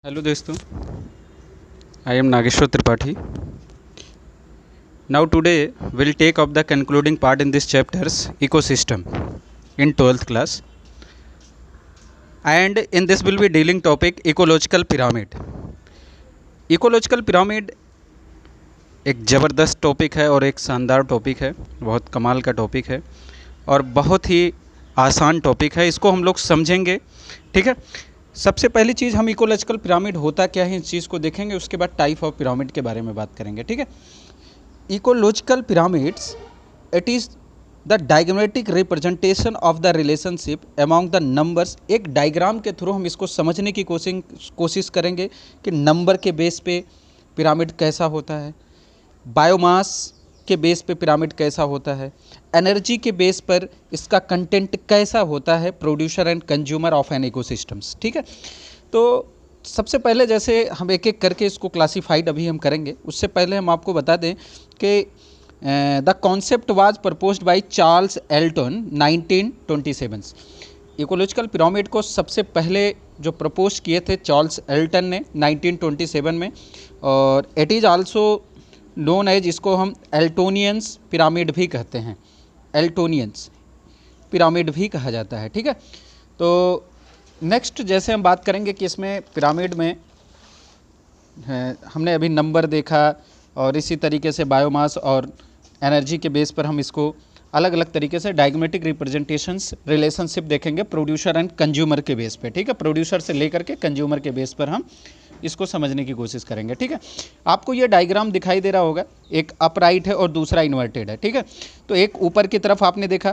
Hello दोस्तों, I am Nageshwar Tripathi. Now today we'll take up the concluding part in this chapter's ecosystem in 12th class, and in this will be dealing topic ecological pyramid. Ecological pyramid एक ज़बरदस्त topic है और एक शानदार topic है, बहुत कमाल का टॉपिक है और बहुत ही आसान टॉपिक है. इसको हम लोग समझेंगे. ठीक है, सबसे पहली चीज़ हम इकोलॉजिकल पिरामिड होता क्या है इस चीज़ को देखेंगे, उसके बाद टाइप ऑफ पिरामिड के बारे में बात करेंगे. ठीक है, ecological pyramids it is the diagrammatic representation of the relationship among the numbers. एक डायग्राम के थ्रू हम इसको समझने की कोशिश करेंगे कि नंबर के बेस पे पिरामिड कैसा होता है, बायोमास के बेस पे पिरामिड कैसा होता है, एनर्जी के बेस पर इसका कंटेंट कैसा होता है, producer and consumer of an ecosystems. ठीक है, तो सबसे पहले जैसे हम एक एक करके इसको क्लासीफाइड अभी हम करेंगे, उससे पहले हम आपको बता दें कि the concept was proposed by Charles Elton 1927. Ecological pyramid को सबसे पहले जो प्रपोज किए थे चार्ल्स एल्टन ने 1927 में, और it is also known as, इसको हम एल्टोनियंस पिरामिड भी कहते हैं, एल्टोनियंस पिरामिड भी कहा जाता है. ठीक है, तो नेक्स्ट जैसे हम बात करेंगे कि इसमें पिरामिड में हमने अभी नंबर देखा और इसी तरीके से बायोमास और एनर्जी के बेस पर हम इसको अलग अलग तरीके से डायग्रामेटिक रिप्रेजेंटेशंस रिलेशनशिप देखेंगे प्रोड्यूसर एंड कंज्यूमर के बेस पे. ठीक है, प्रोड्यूसर से लेकर के कंज्यूमर के बेस पर हम इसको समझने की कोशिश करेंगे. ठीक है, आपको ये डायग्राम दिखाई दे रहा होगा, एक अपराइट है और दूसरा इन्वर्टेड है. ठीक है, तो एक ऊपर की तरफ आपने देखा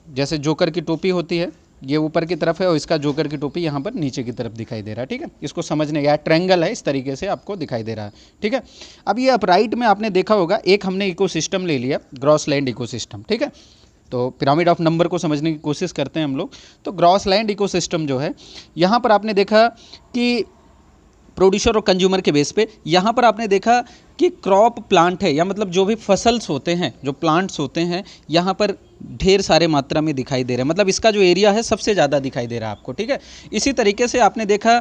जैसे जोकर की टोपी होती है, ये ऊपर की तरफ है और इसका जोकर की टोपी यहाँ पर नीचे की तरफ दिखाई दे रहा है. ठीक है, इसको समझने का ट्रायंगल है, इस तरीके से आपको दिखाई दे रहा है. ठीक है, अब ये अपराइट में आपने देखा होगा एक हमने इकोसिस्टम ले लिया, ग्रॉसलैंड इकोसिस्टम. ठीक है, तो पिरामिड ऑफ नंबर को समझने की कोशिश करते हैं हम लोग. तो ग्रॉसलैंड इकोसिस्टम जो है, यहाँ पर आपने देखा कि प्रोड्यूसर और कंज्यूमर के बेस पे यहाँ पर आपने देखा कि क्रॉप प्लांट है, या मतलब जो भी फसल्स होते हैं, जो प्लांट्स होते हैं, यहाँ पर ढेर सारे मात्रा में दिखाई दे रहे हैं, मतलब इसका जो एरिया है सबसे ज़्यादा दिखाई दे रहा है आपको. ठीक है, इसी तरीके से आपने देखा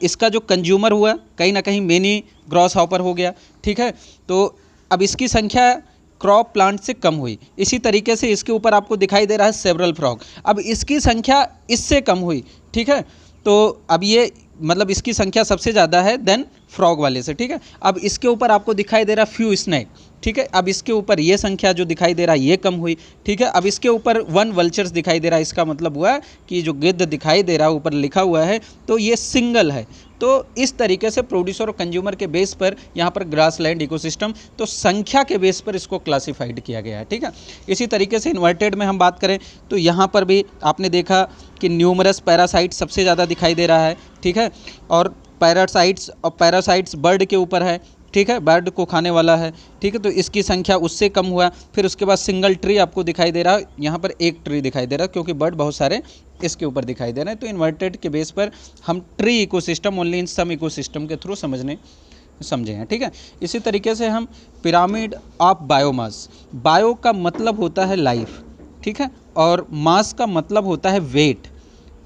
इसका जो कंज्यूमर हुआ कहीं ना कहीं मेनी ग्रॉस हॉपर हो गया. ठीक है, तो अब इसकी संख्या क्रॉप प्लांट से कम हुई. इसी तरीके से इसके ऊपर आपको दिखाई दे रहा है सेवरल फ्रॉग, अब इसकी संख्या इससे कम हुई. ठीक है, तो अब ये मतलब इसकी संख्या सबसे ज़्यादा है देन फ्रॉग वाले से. ठीक है, अब इसके ऊपर आपको दिखाई दे रहा फ्यू स्नैक. ठीक है, अब इसके ऊपर ये संख्या जो दिखाई दे रहा है ये कम हुई. ठीक है, अब इसके ऊपर 1 वल्चर्स दिखाई दे रहा है, इसका मतलब हुआ कि जो गिद्ध दिखाई दे रहा है ऊपर लिखा हुआ है तो ये सिंगल है. तो इस तरीके से प्रोड्यूसर और कंज्यूमर के बेस पर यहाँ पर ग्रासलैंड इकोसिस्टम, तो संख्या के बेस पर इसको क्लासिफाइड किया गया है. ठीक है, इसी तरीके से इन्वर्टेड में हम बात करें तो यहाँ पर भी आपने देखा कि न्यूमरस पैरासाइट सबसे ज़्यादा दिखाई दे रहा है. ठीक है, और पैरासाइट्स बर्ड के ऊपर है. ठीक है, बर्ड को खाने वाला है. ठीक है, तो इसकी संख्या उससे कम हुआ. फिर उसके बाद सिंगल ट्री आपको दिखाई दे रहा है, यहाँ पर एक ट्री दिखाई दे रहा है क्योंकि बर्ड बहुत सारे इसके ऊपर दिखाई दे रहे हैं. तो इन्वर्टेड के बेस पर हम tree ecosystem only in some ecosystem के थ्रू समझे हैं. ठीक है, इसी तरीके से हम पिरामिड ऑफ बायोमास, बायो का मतलब होता है लाइफ. ठीक है, और मास का मतलब होता है वेट.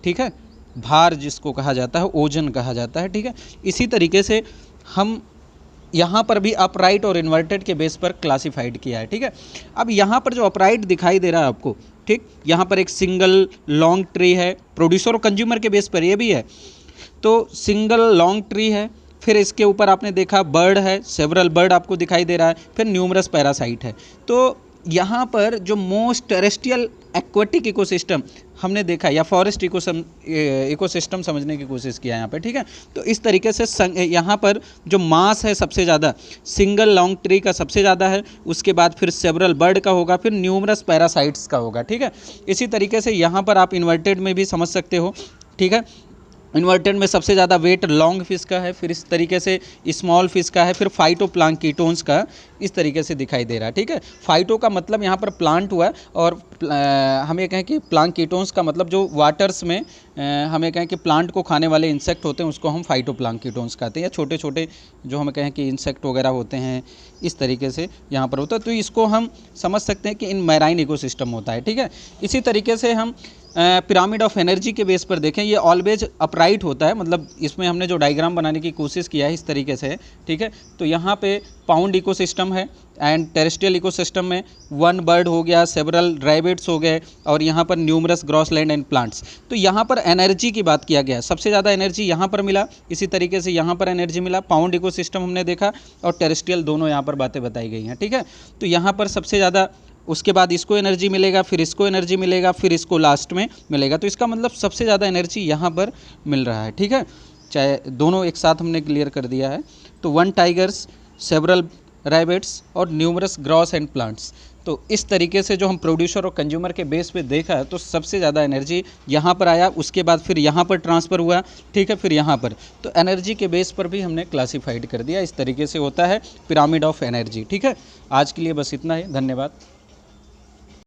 ठीक है, भार जिसको कहा जाता है, ओजन कहा जाता है. ठीक है, इसी तरीके से हम यहाँ पर भी अपराइट और इन्वर्टेड के बेस पर क्लासिफाइड किया है. ठीक है, अब यहाँ पर जो अपराइट दिखाई दे रहा है आपको, ठीक, यहाँ पर एक सिंगल लॉन्ग ट्री है, प्रोड्यूसर और कंज्यूमर के बेस पर ये भी है, तो सिंगल लॉन्ग ट्री है. फिर इसके ऊपर आपने देखा बर्ड है, सेवरल बर्ड आपको दिखाई दे रहा है. फिर न्यूमरस पैरासाइट है. तो यहाँ पर जो मोस्ट टेरेस्ट्रियल एक्वेटिक इकोसिस्टम हमने देखा, या फॉरेस्ट इकोसिस्टम समझने की कोशिश किया यहाँ पे. ठीक है, तो इस तरीके से यहाँ पर जो मास है सबसे ज़्यादा सिंगल लॉन्ग ट्री का सबसे ज़्यादा है, उसके बाद फिर सेवरल बर्ड का होगा, फिर न्यूमरस पैरासाइट्स का होगा. ठीक है, इसी तरीके से यहाँ पर आप इन्वर्टेड में भी समझ सकते हो. ठीक है, इन्वर्टेड में सबसे ज़्यादा वेट लॉन्ग फिश का है, फिर इस तरीके से स्मॉल फिश का है, फिर फाइटोप्लांक्टोन्स का इस तरीके से दिखाई दे रहा है. ठीक है, फाइटो का मतलब यहाँ पर प्लांट हुआ, और हम ये कहें कि प्लांक्टोन्स का मतलब जो वाटर्स में हम ये कहें कि प्लांट को खाने वाले इंसेक्ट होते हैं उसको हम फाइटोप्लांक्टोन्स कहते हैं, या छोटे छोटे जो हम कहें कि इंसेक्ट वगैरह होते हैं इस तरीके से यहाँ पर होता है. तो इसको हम समझ सकते हैं कि इन मैराइन इकोसिस्टम होता है. ठीक है, इसी तरीके से हम पिरामिड ऑफ एनर्जी के बेस पर देखें, ये ऑलवेज अपराइट होता है, मतलब इसमें हमने जो डायग्राम बनाने की कोशिश किया है इस तरीके से है, ठीक है। तो यहाँ पे पाउंड इकोसिस्टम है एंड टेरेस्ट्रियल इकोसिस्टम में वन बर्ड हो गया, सेवरल रैबिट्स हो गए और यहाँ पर न्यूमरस ग्रॉसलैंड एंड प्लांट्स। तो यहाँ पर एनर्जी की बात किया गया, सबसे ज़्यादा एनर्जी यहाँ पर मिला, इसी तरीके से यहाँ पर एनर्जी मिला, पाउंड इकोसिस्टम हमने देखा और टेरेस्ट्रियल दोनों यहाँ पर बातें बताई गई हैं, ठीक है। तो यहाँ पर सबसे ज़्यादा, उसके बाद इसको एनर्जी मिलेगा, फिर इसको एनर्जी मिलेगा, फिर इसको लास्ट में मिलेगा। तो इसका मतलब सबसे ज़्यादा एनर्जी यहाँ पर मिल रहा है, ठीक है। चाहे दोनों एक साथ हमने क्लियर कर दिया है। तो वन टाइगर्स, सेवरल रैबिट्स और न्यूमरस ग्रॉस एंड प्लांट्स। तो इस तरीके से जो हम प्रोड्यूसर और कंज्यूमर के बेस पे देखा है, तो सबसे ज़्यादा एनर्जी यहाँ पर आया, उसके बाद फिर यहाँ पर ट्रांसफ़र हुआ, ठीक है, फिर यहाँ पर। तो एनर्जी के बेस पर भी हमने क्लासिफाइड कर दिया। इस तरीके से होता है पिरामिड ऑफ एनर्जी, ठीक है। आज के लिए बस इतना ही, धन्यवाद।